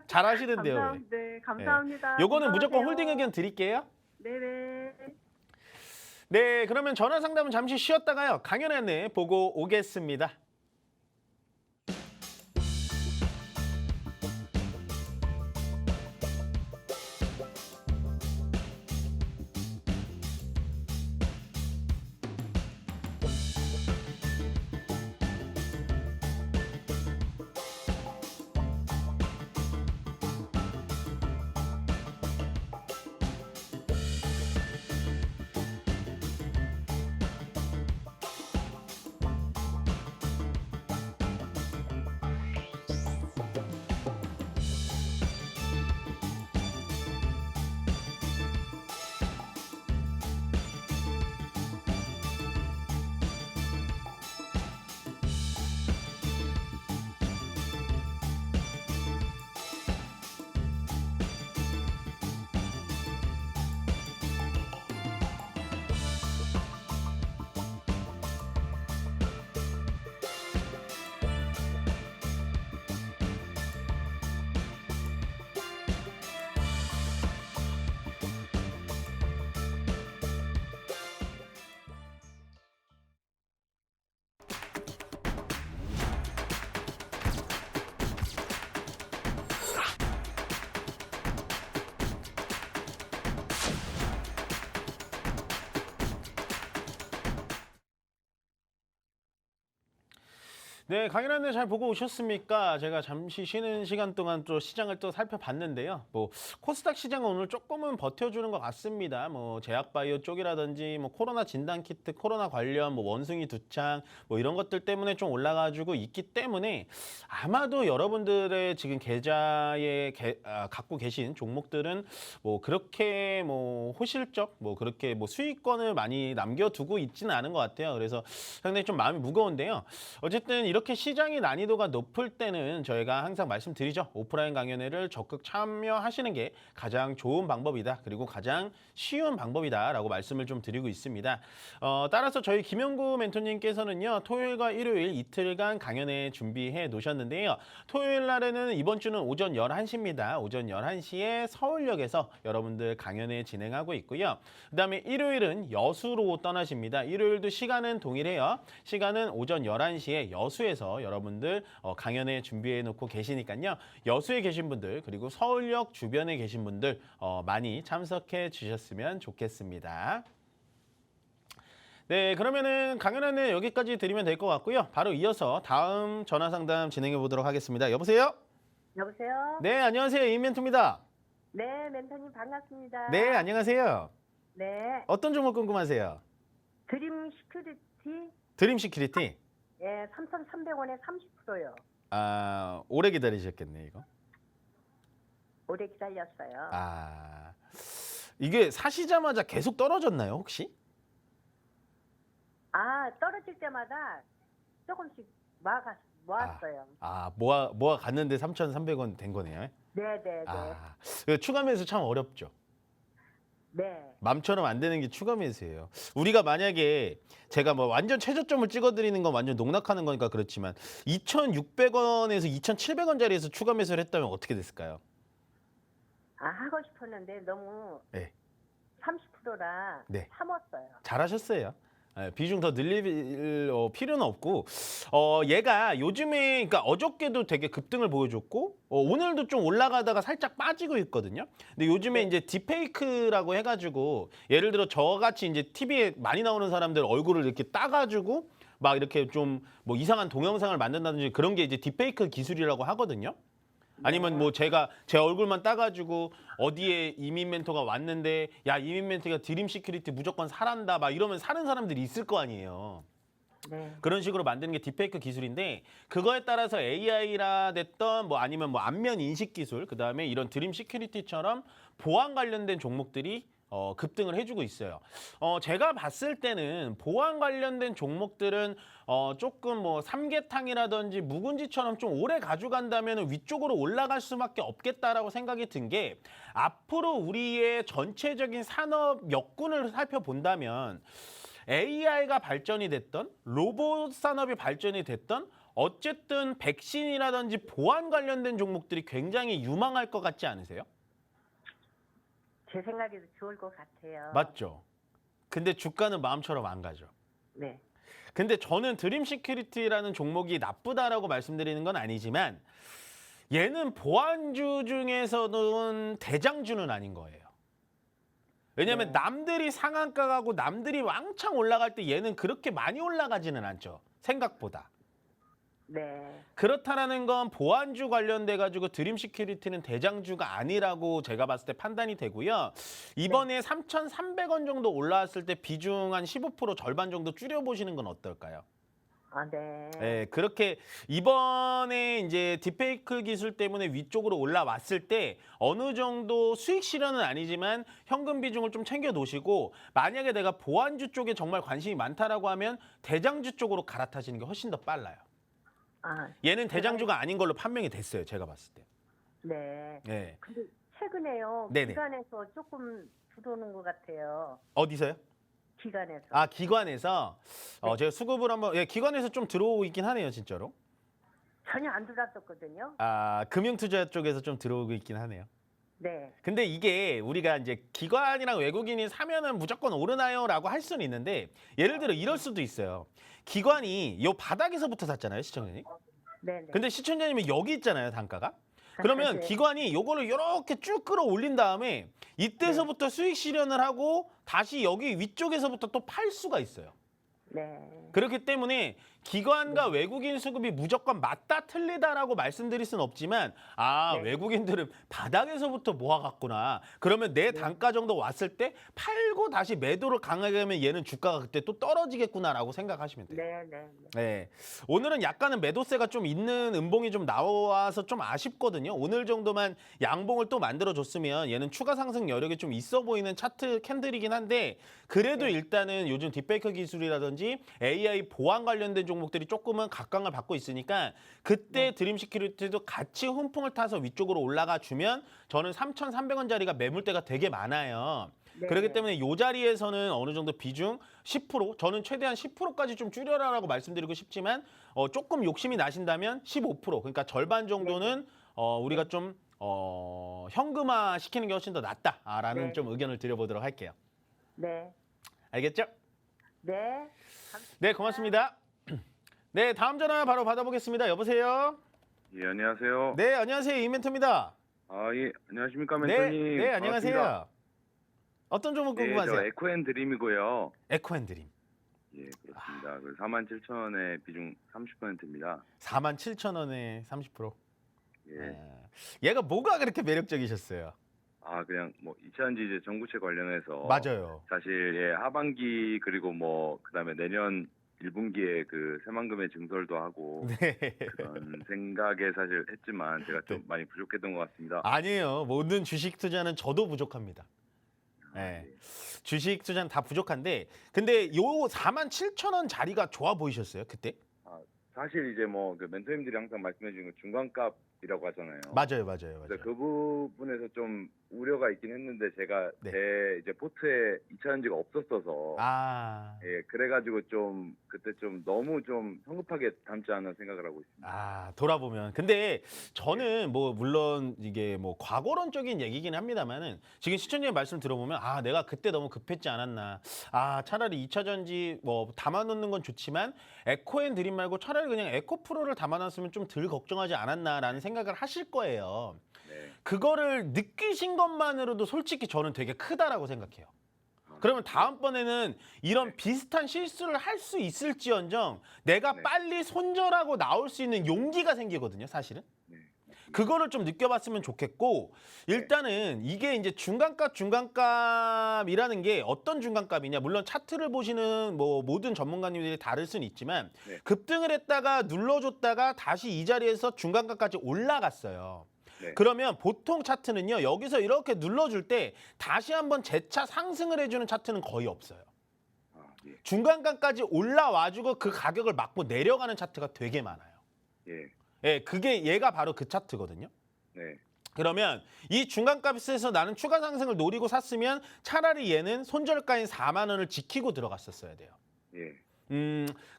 잘하시는데요. 왜. 네, 감사합니다. 요거는 무조건 건강하세요. 홀딩 의견 드릴게요. 네네. 네, 그러면 전화 상담은 잠시 쉬었다가요. 강연의 안내 보고 오겠습니다. 네, 강연 안내 잘 보고 오셨습니까? 제가 잠시 쉬는 시간 동안 또 시장을 또 살펴봤는데요. 뭐 코스닥 시장은 오늘 조금은 버텨주는 것 같습니다. 뭐 제약바이오 쪽이라든지 뭐 코로나 진단 키트, 코로나 관련 뭐 원숭이 두창 뭐 이런 것들 때문에 좀 올라가지고 있기 때문에 아마도 여러분들의 지금 계좌에 갖고 계신 종목들은 뭐 그렇게 뭐 호실적 뭐 그렇게 뭐 수익권을 많이 남겨두고 있지는 않은 것 같아요. 그래서 상당히 좀 마음이 무거운데요. 어쨌든 이렇게 시장이 난이도가 높을 때는 저희가 항상 말씀드리죠. 오프라인 강연회를 적극 참여하시는 게 가장 좋은 방법이다. 그리고 가장 쉬운 방법이다라고 말씀을 좀 드리고 있습니다. 따라서 저희 김영구 멘토님께서는요. 토요일과 일요일 이틀간 강연회 준비해 놓으셨는데요. 토요일 날에는 이번 주는 오전 11시입니다. 오전 11시에 서울역에서 여러분들 강연회 진행하고 있고요. 그다음에 일요일은 여수로 떠나십니다. 일요일도 시간은 동일해요. 시간은 오전 11시에 여수에서 여러분들 강연회 준비해 놓고 계시니까요. 여수에 계신 분들 그리고 서울역 주변에 계신 분들 많이 참석해 주셨으면 좋겠습니다. 네, 그러면은 강연회는 여기까지 드리면 될 것 같고요. 바로 이어서 다음 전화 상담 진행해 보도록 하겠습니다. 여보세요? 여보세요? 네, 안녕하세요. 임멘토입니다. 네, 멘토님 반갑습니다. 네, 안녕하세요. 네, 어떤 종목 궁금하세요? 드림 시큐리티 드림 시큐리티. 예, 3,300원에 30%요. 아, 오래 기다리셨겠네, 이거. 오래 기다렸어요. 아, 이게 사시자마자 계속 떨어졌나요, 혹시? 떨어질 때마다 조금씩 모았어요. 모아 갔는데 3,300원 된 거네요. 네네네. 추가 매수 참 어렵죠. 네. 맘처럼 안 되는 게 추가 매수예요. 우리가 만약에 제가 뭐 완전 최저점을 찍어드리는 건 완전 농락하는 거니까 그렇지만 2,600원에서 2,700원짜리에서 추가 매수를 했다면 어떻게 됐을까요? 하고 싶었는데 너무 네. 30%라 네. 참았어요. 잘하셨어요. 비중 더 늘릴 필요는 없고 얘가 요즘에 그러니까 어저께도 되게 급등을 보여줬고 오늘도 좀 올라가다가 살짝 빠지고 있거든요. 근데 요즘에 이제 딥페이크라고 해가지고 예를 들어 저같이 이제 TV에 많이 나오는 사람들 얼굴을 이렇게 따가지고 막 이렇게 좀 뭐 이상한 동영상을 만든다든지 그런 게 이제 딥페이크 기술이라고 하거든요. 아니면 뭐 제가 제 얼굴만 따가지고 어디에 이민 멘토가 왔는데 야 이민 멘토가 드림 시큐리티 무조건 사란다 막 이러면 사는 사람들이 있을 거 아니에요. 네. 그런 식으로 만드는 게 딥페이크 기술인데 그거에 따라서 AI라 됐던 뭐 아니면 뭐 안면 인식 기술 그다음에 이런 드림 시큐리티처럼 보안 관련된 종목들이 급등을 해주고 있어요. 제가 봤을 때는 보안 관련된 종목들은 조금 뭐 삼계탕이라든지 묵은지처럼 좀 오래 가져간다면 위쪽으로 올라갈 수밖에 없겠다라고 생각이 든 게 앞으로 우리의 전체적인 산업 여군을 살펴본다면 AI가 발전이 됐던 로봇 산업이 발전이 됐던 어쨌든 백신이라든지 보안 관련된 종목들이 굉장히 유망할 것 같지 않으세요? 제 생각에도 좋을 것 같아요. 맞죠? 근데 주가는 마음처럼 안 가죠. 네. 근데 저는 드림 시큐리티라는 종목이 나쁘다라고 말씀드리는 건 아니지만 얘는 보안주 중에서는 대장주는 아닌 거예요. 왜냐하면 남들이 상한가 가고 남들이 왕창 올라갈 때 얘는 그렇게 많이 올라가지는 않죠. 생각보다. 네. 그렇다라는 건 보안주 관련돼 가지고 드림 시큐리티는 대장주가 아니라고 제가 봤을 때 판단이 되고요. 이번에 3,300원 정도 올라왔을 때 비중 한 15% 절반 정도 줄여 보시는 건 어떨까요? 네. 네, 그렇게 이번에 이제 딥페이크 기술 때문에 위쪽으로 올라왔을 때 어느 정도 수익 실현은 아니지만 현금 비중을 좀 챙겨 놓으시고 만약에 내가 보안주 쪽에 정말 관심이 많다라고 하면 대장주 쪽으로 갈아타시는 게 훨씬 더 빨라요. 얘는 대장주가 아닌 걸로 판명이 됐어요. 제가 봤을 때. 네. 네. 근데 최근에요. 네네. 기관에서 조금 들어오는 것 같아요. 어디서요? 기관에서. 기관에서 제가 수급을 한번 기관에서 좀 들어오고 있긴 하네요, 진짜로. 전혀 안 들어왔었거든요. 금융투자 쪽에서 좀 들어오고 있긴 하네요. 네. 근데 이게 우리가 이제 기관이랑 외국인이 사면은 무조건 오르나요라고 할 수는 있는데 예를 들어 이럴 수도 있어요. 기관이 요 바닥에서부터 샀잖아요, 시청자님. 네네. 근데 시청자님은 여기 있잖아요, 단가가. 그러면 네. 기관이 요거를 이렇게 쭉 끌어올린 다음에 이때서부터 수익 실현을 하고 다시 여기 위쪽에서부터 또 팔 수가 있어요. 네. 그렇기 때문에 기관과 외국인 수급이 무조건 맞다 틀리다라고 말씀드릴 수는 없지만 네. 외국인들은 바닥에서부터 모아갔구나. 그러면 내 단가 정도 왔을 때 팔고 다시 매도를 강하게 하면 얘는 주가가 그때 또 떨어지겠구나라고 생각하시면 돼요. 네. 네. 오늘은 약간은 매도세가 좀 있는 음봉이 좀 나와서 좀 아쉽거든요. 오늘 정도만 양봉을 또 만들어줬으면 얘는 추가 상승 여력이 좀 있어 보이는 차트 캔들이긴 한데 그래도 일단은 요즘 딥페이크 기술이라든지 AI 보안 관련된 종목들이 조금은 각광을 받고 있으니까 그때 드림 시큐리티도 같이 훈풍을 타서 위쪽으로 올라가 주면 저는 3,300원짜리가 매물대가 되게 많아요. 네. 그렇기 때문에 이 자리에서는 어느 정도 비중 10% 저는 최대한 10%까지 좀 줄여라라고 말씀드리고 싶지만 조금 욕심이 나신다면 15% 그러니까 절반 정도는 우리가 좀 현금화 시키는 게 훨씬 더 낫다라는 네. 좀 의견을 드려보도록 할게요. 네. 알겠죠? 네. 네, 고맙습니다. 네, 다음 전화 바로 받아보겠습니다. 여보세요? 예, 안녕하세요. 네, 안녕하세요. 이멘토입니다. 예, 안녕하십니까, 네, 멘토님. 네, 안녕하세요. 반갑습니다. 어떤 종목 네, 궁금하세요? 저 에코앤드림이고요. 에코앤드림. 예, 그렇습니다. 그 47,000원에 비중 30%입니다. 47,000원에 30%. 예. 얘가 뭐가 그렇게 매력적이셨어요? 그냥 뭐 2차전지 이제 전구체 관련해서 맞아요. 사실 하반기 그리고 뭐 그다음에 내년 1분기에 그 새만금의 증설도 하고 네. 그런 생각에 사실 했지만 제가 좀 많이 부족했던 것 같습니다. 아니에요. 모든 주식 투자는 저도 부족합니다. 네. 예. 주식 투자는 다 부족한데 근데 요 47,000원 자리가 좋아 보이셨어요 그때? 사실 이제 뭐 그 멘토님들이 항상 말씀해 주는 거 중간값이라고 하잖아요. 맞아요. 그래서 그 부분에서 좀 우려가 있긴 했는데 제가 네. 제 이제 포트에 2차전지가 없었어서 아, 예, 그래가지고 좀 그때 좀 너무 좀 성급하게 담지 않은 생각을 하고 있습니다. 아 돌아보면 근데 저는 뭐 물론 이게 뭐 과거론적인 얘기긴 합니다만은 지금 시청자님 말씀 들어보면 아 내가 그때 너무 급했지 않았나 아 차라리 2차 전지 뭐 담아놓는 건 좋지만 에코앤 드림 말고 차라리 그냥 에코프로를 담아놨으면 좀 덜 걱정하지 않았나라는 생각을 하실 거예요. 네. 그거를 느끼신 것만으로도 솔직히 저는 되게 크다라고 생각해요. 그러면 다음번에는 이런 비슷한 실수를 할 수 있을지언정 내가 네. 빨리 손절하고 나올 수 있는 용기가 생기거든요, 사실은. 네. 그거를 좀 느껴봤으면 좋겠고 일단은 이게 이제 중간값이라는 게 어떤 중간값이냐 물론 차트를 보시는 뭐 모든 전문가님들이 다를 수는 있지만 네. 급등을 했다가 눌러줬다가 다시 이 자리에서 중간값까지 올라갔어요. 네. 그러면 보통 차트는요 여기서 이렇게 눌러줄 때 다시 한번 재차 상승을 해주는 차트는 거의 없어요. 예. 중간값까지 올라와주고 그 가격을 막고 내려가는 차트가 되게 많아요. 예. 예, 그게 얘가 바로 그 차트거든요. 네. 그러면 이 중간값에서 나는 추가 상승을 노리고 샀으면 차라리 얘는 손절가인 4만 원을 지키고 들어갔었어야 돼요. 예.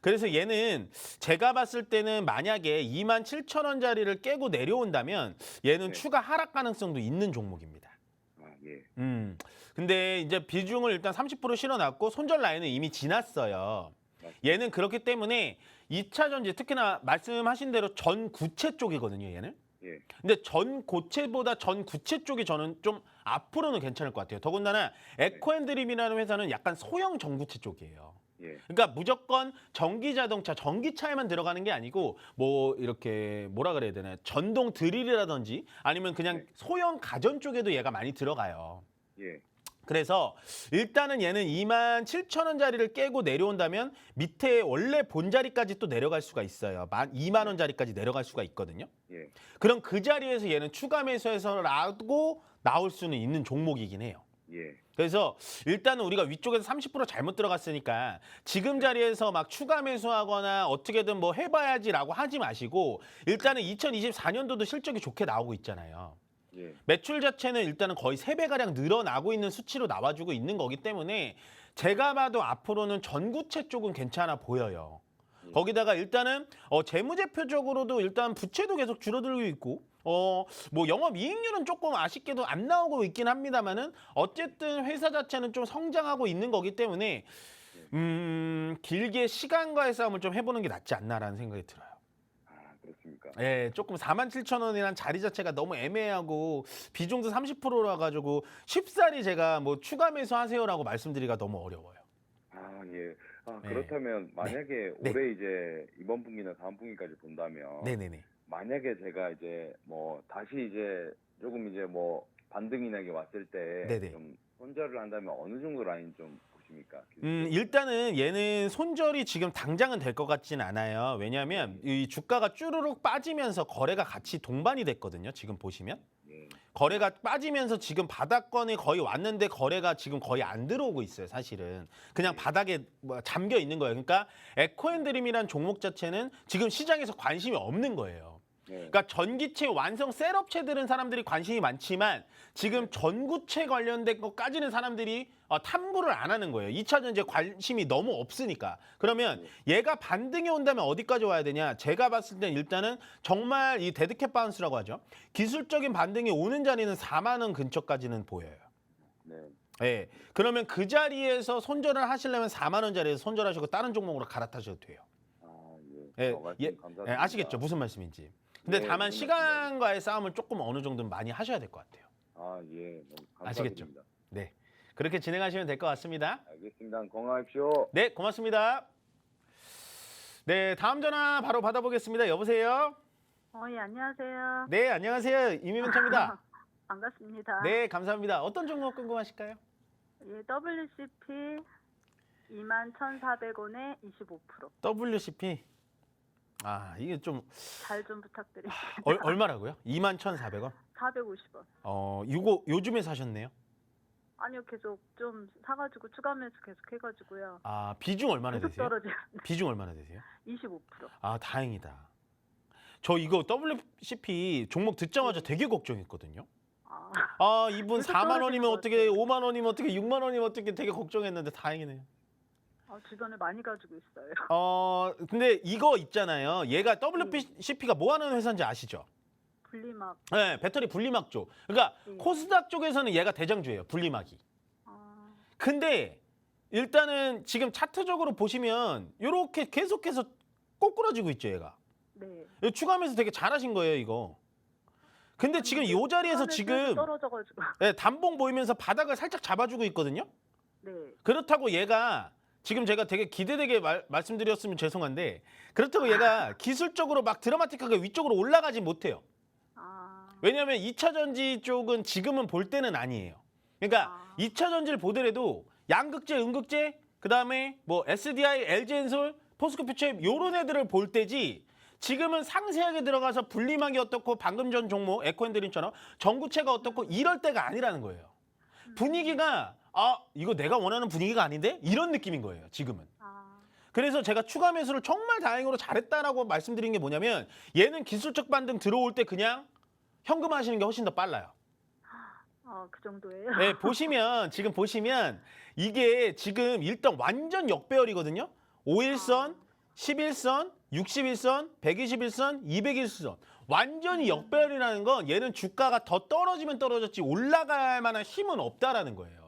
그래서 얘는 제가 봤을 때는 만약에 27,000원짜리를 깨고 내려온다면 얘는 네. 추가 하락 가능성도 있는 종목입니다. 예. 근데 이제 비중을 일단 30% 실어놨고 손절 라인은 이미 지났어요. 얘는 그렇기 때문에 2차 전지 특히나 말씀하신 대로 전구체 쪽이거든요, 얘는. 예. 근데 전고체보다 전구체 쪽이 저는 좀 앞으로는 괜찮을 것 같아요. 더군다나 에코앤드림이라는 회사는 약간 소형 전구체 쪽이에요. 예. 그러니까 무조건 전기 자동차, 전기차에만 들어가는 게 아니고 뭐 이렇게 뭐라 그래야 되나 전동 드릴이라든지 아니면 그냥 네. 소형 가전 쪽에도 얘가 많이 들어가요. 예. 그래서 일단은 얘는 27,000원짜리를 깨고 내려온다면 밑에 원래 본자리까지 또 내려갈 수가 있어요. 2만 원짜리까지 내려갈 수가 있거든요. 예. 그럼 그 자리에서 얘는 추가 매수해서라도 나올 수는 있는 종목이긴 해요. 예. 그래서 일단은 우리가 위쪽에서 30% 잘못 들어갔으니까 지금 자리에서 막 추가 매수하거나 어떻게든 뭐 해봐야지라고 하지 마시고 일단은 2024년도도 실적이 좋게 나오고 있잖아요. 예. 매출 자체는 일단은 거의 3배가량 늘어나고 있는 수치로 나와주고 있는 거기 때문에 제가 봐도 앞으로는 전구체 쪽은 괜찮아 보여요. 거기다가 일단은 재무제표적으로도 일단 부채도 계속 줄어들고 있고 뭐 영업이익률은 조금 아쉽게도 안 나오고 있긴 합니다만은 어쨌든 회사 자체는 좀 성장하고 있는 거기 때문에 길게 시간과의 싸움을 좀 해보는 게 낫지 않나라는 생각이 들어요. 그렇습니까? 예, 조금 47,000원이란 자리 자체가 너무 애매하고 비중도 30%라 가지고 쉽사리 제가 뭐 추가 매수하세요라고 말씀드리기가 너무 어려워요. 예. 네. 그렇다면 만약에 네. 올해 이제 이번 분기나 다음 분기까지 본다면 네네네. 만약에 제가 이제 뭐 다시 이제 조금 이제 뭐 반등이나 게 왔을 때 네네. 좀 손절을 한다면 어느 정도 라인 좀 보십니까? 일단은 얘는 손절이 지금 당장은 될 것 같진 않아요. 왜냐하면 이 주가가 쭈루룩 빠지면서 거래가 같이 동반이 됐거든요. 지금 보시면. 예. 거래가 빠지면서 지금 바닥권에 거의 왔는데 거래가 지금 거의 안 들어오고 있어요. 사실은 그냥 바닥에 뭐 잠겨 있는 거예요. 그러니까 에코앤드림이란 종목 자체는 지금 시장에서 관심이 없는 거예요. 네. 그러니까 전기체 완성 셋업체들은 사람들이 관심이 많지만 지금 전구체 관련된 것까지는 사람들이 탐구를 안 하는 거예요. 2차 전지에 관심이 너무 없으니까. 그러면 얘가 반등이 온다면 어디까지 와야 되냐? 제가 봤을 땐 일단은 정말 이 데드캣 바운스라고 하죠. 기술적인 반등이 오는 자리는 4만 원 근처까지는 보여요. 네. 예. 그러면 그 자리에서 손절을 하시려면 4만 원짜리에서 손절하시고 다른 종목으로 갈아타셔도 돼요. 예. 예, 말씀 예, 감사드립니다. 예, 아시겠죠? 무슨 말씀인지. 근데 네, 다만 무슨 시간과의 싸움을 조금 어느 정도는 많이 하셔야 될 것 같아요. 예. 너무 아시겠죠? 감사드립니다. 네. 그렇게 진행하시면 될 것 같습니다. 알겠습니다. 건강하십시오. 네, 고맙습니다. 네, 다음 전화 바로 받아보겠습니다. 여보세요? 예, 안녕하세요. 네, 안녕하세요. 이민mentor입니다. 반갑습니다. 네, 감사합니다. 어떤 종목 궁금하실까요? 예, WCP 21,400원에 25%. WCP. 아, 이게 좀 잘 좀 부탁드립니다. 얼마라고요? 21,400원? 450원. 이거 요즘에 사셨네요. 아니요, 계속 좀 사가지고 추가 매수 계속 해가지고요. 아, 비중 얼마나 계속 되세요? 떨어져요. 비중 얼마나 되세요? 25%. 아, 다행이다. 저 이거 WCP 종목 듣자마자 되게 걱정했거든요. 아, 아, 이분 계속 4만 원이면 떨어지는 것 어떻게, 같아요. 5만 원이면 어떻게, 6만 원이면 어떻게 되게 걱정했는데 다행이네요. 주변에 많이 가지고 있어요. 근데 이거 있잖아요. 얘가 WCP가 뭐 하는 회사인지 아시죠? 분리막. 네, 배터리 분리막 쪽. 그러니까 네. 코스닥 쪽에서는 얘가 대장주예요. 분리막이. 아, 근데 일단은 지금 차트적으로 보시면 이렇게 계속해서 꼬꾸라지고 있죠, 얘가. 네. 이거 추가하면서 되게 잘하신 거예요, 이거. 근데 지금 이 자리에서 추가 매수해서 지금 떨어져가지고. 네, 단봉 보이면서 바닥을 살짝 잡아주고 있거든요. 네. 그렇다고 얘가 지금 제가 되게 기대되게 말씀드렸으면 죄송한데 그렇다고 얘가 기술적으로 막 드라마틱하게 위쪽으로 올라가지 못해요. 아, 왜냐하면 2차 전지 쪽은 지금은 볼 때는 아니에요. 그러니까 2차 전지를 보더라도 양극재, 음극재, 그다음에 뭐 SDI, LG엔솔, 포스코퓨처 요런 애들을 볼 때지 지금은 상세하게 들어가서 분리막이 어떻고 방금 전 종목 에코앤드림처럼 전구체가 어떻고 이럴 때가 아니라는 거예요. 분위기가 이거 내가 원하는 분위기가 아닌데? 이런 느낌인 거예요, 지금은. 아, 그래서 제가 추가 매수를 정말 다행으로 잘했다라고 말씀드린 게 뭐냐면 얘는 기술적 반등 들어올 때 그냥 현금화하시는 게 훨씬 더 빨라요. 그 정도예요. 네, 지금 보시면 이게 지금 일단 완전 역배열이거든요. 5일선, 11선, 61선, 121선, 201선. 완전히 역배열이라는 건 얘는 주가가 더 떨어지면 떨어졌지 올라갈 만한 힘은 없다라는 거예요.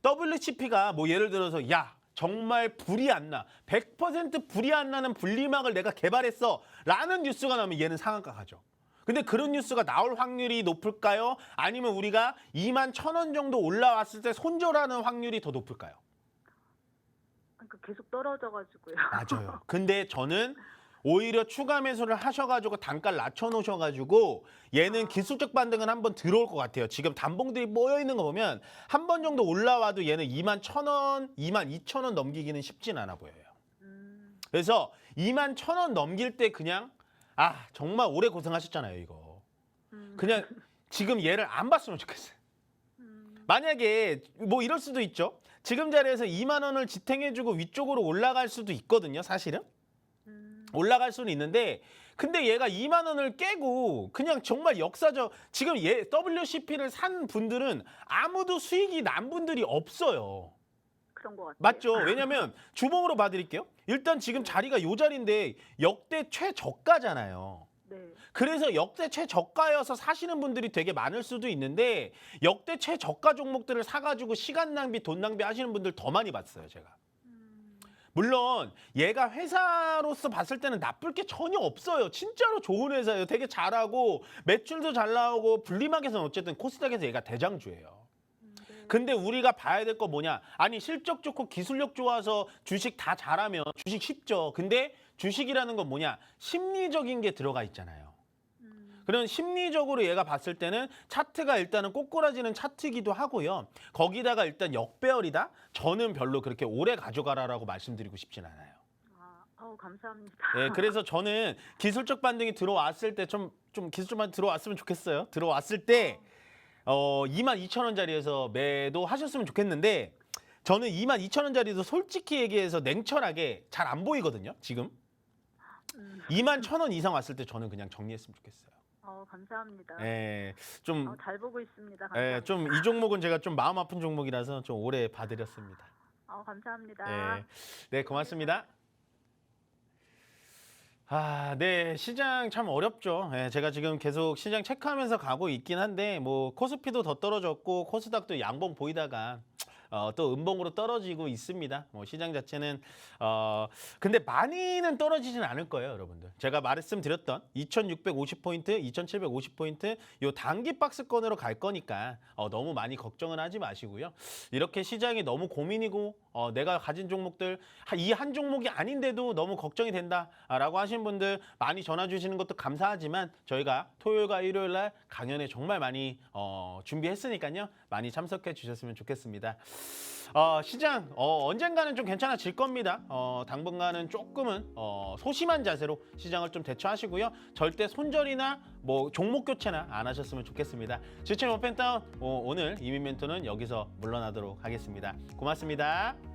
WCP가 뭐 예를 들어서 야 정말 불이 안 나. 100% 불이 안 나는 분리막을 내가 개발했어. 라는 뉴스가 나오면 얘는 상한가 가죠. 근데 그런 뉴스가 나올 확률이 높을까요? 아니면 우리가 21,000원 정도 올라왔을 때 손절하는 확률이 더 높을까요? 그러니까 계속 떨어져가지고요. 맞아요. 근데 저는 오히려 추가 매수를 하셔가지고 단가를 낮춰놓으셔가지고 얘는 기술적 반등은 한번 들어올 것 같아요. 지금 단봉들이 모여있는 거 보면 한 번 정도 올라와도 얘는 21,000원, 22,000원 넘기기는 쉽진 않아 보여요. 그래서 21,000원 넘길 때 그냥 정말 오래 고생하셨잖아요, 이거. 그냥 지금 얘를 안 봤으면 좋겠어요. 만약에 뭐 이럴 수도 있죠. 지금 자리에서 2만 원을 지탱해주고 위쪽으로 올라갈 수도 있거든요, 사실은. 올라갈 수는 있는데 근데 얘가 2만 원을 깨고 그냥 정말 역사적 지금 얘 WCP를 산 분들은 아무도 수익이 난 분들이 없어요. 그런 것 같아요. 맞죠? 왜냐면 주봉으로 봐드릴게요. 일단 지금 자리가 요 자리인데 역대 최저가잖아요. 네. 그래서 역대 최저가여서 사시는 분들이 되게 많을 수도 있는데 역대 최저가 종목들을 사가지고 시간 낭비, 돈 낭비 하시는 분들 더 많이 봤어요, 제가. 물론 얘가 회사로서 봤을 때는 나쁠 게 전혀 없어요. 진짜로 좋은 회사예요. 되게 잘하고 매출도 잘 나오고 분리막에서는 어쨌든 코스닥에서 얘가 대장주예요. 근데 우리가 봐야 될 거 뭐냐? 아니 실적 좋고 기술력 좋아서 주식 다 잘하면 주식 쉽죠. 근데 주식이라는 건 뭐냐? 심리적인 게 들어가 있잖아요. 그런 심리적으로 얘가 봤을 때는 차트가 일단은 꼬꾸라지는 차트이기도 하고요. 거기다가 일단 역배열이다? 저는 별로 그렇게 오래 가져가라라고 말씀드리고 싶진 않아요. 감사합니다. 네, 그래서 저는 기술적 반등이 들어왔을 때 좀 기술적 반등 들어왔으면 좋겠어요. 들어왔을 때 22,000원짜리에서 매도하셨으면 좋겠는데 저는 22,000원짜리도 솔직히 얘기해서 냉철하게 잘 안 보이거든요. 지금 21,000원 이상 왔을 때 저는 그냥 정리했으면 좋겠어요. 감사합니다. 예, 잘 보고 있습니다. 감사합니다. 좀 이 종목은 제가 좀 마음 아픈 종목이라서 좀 오래 봐드렸습니다. 감사합니다. 예, 네, 고맙습니다. 네, 시장 참 어렵죠. 예, 제가 지금 계속 시장 체크하면서 가고 있긴 한데 뭐 코스피도 더 떨어졌고 코스닥도 양봉 보이다가 또 음봉으로 떨어지고 있습니다. 뭐 시장 자체는 근데 많이는 떨어지진 않을 거예요, 여러분들. 제가 말씀드렸던 2,650포인트, 2,750포인트 요 단기 박스권으로 갈 거니까 너무 많이 걱정은 하지 마시고요. 이렇게 시장이 너무 고민이고 내가 가진 종목들 이 한 종목이 아닌데도 너무 걱정이 된다라고 하시는 분들 많이 전화 주시는 것도 감사하지만 저희가 토요일과 일요일 날 강연에 정말 많이 준비했으니까요. 많이 참석해 주셨으면 좋겠습니다. 시장 언젠가는 좀 괜찮아질 겁니다. 당분간은 조금은 소심한 자세로 시장을 좀 대처하시고요. 절대 손절이나 뭐 종목 교체나 안 하셨으면 좋겠습니다. 지체인 오펜다운 오늘 이민 멘토는 여기서 물러나도록 하겠습니다. 고맙습니다.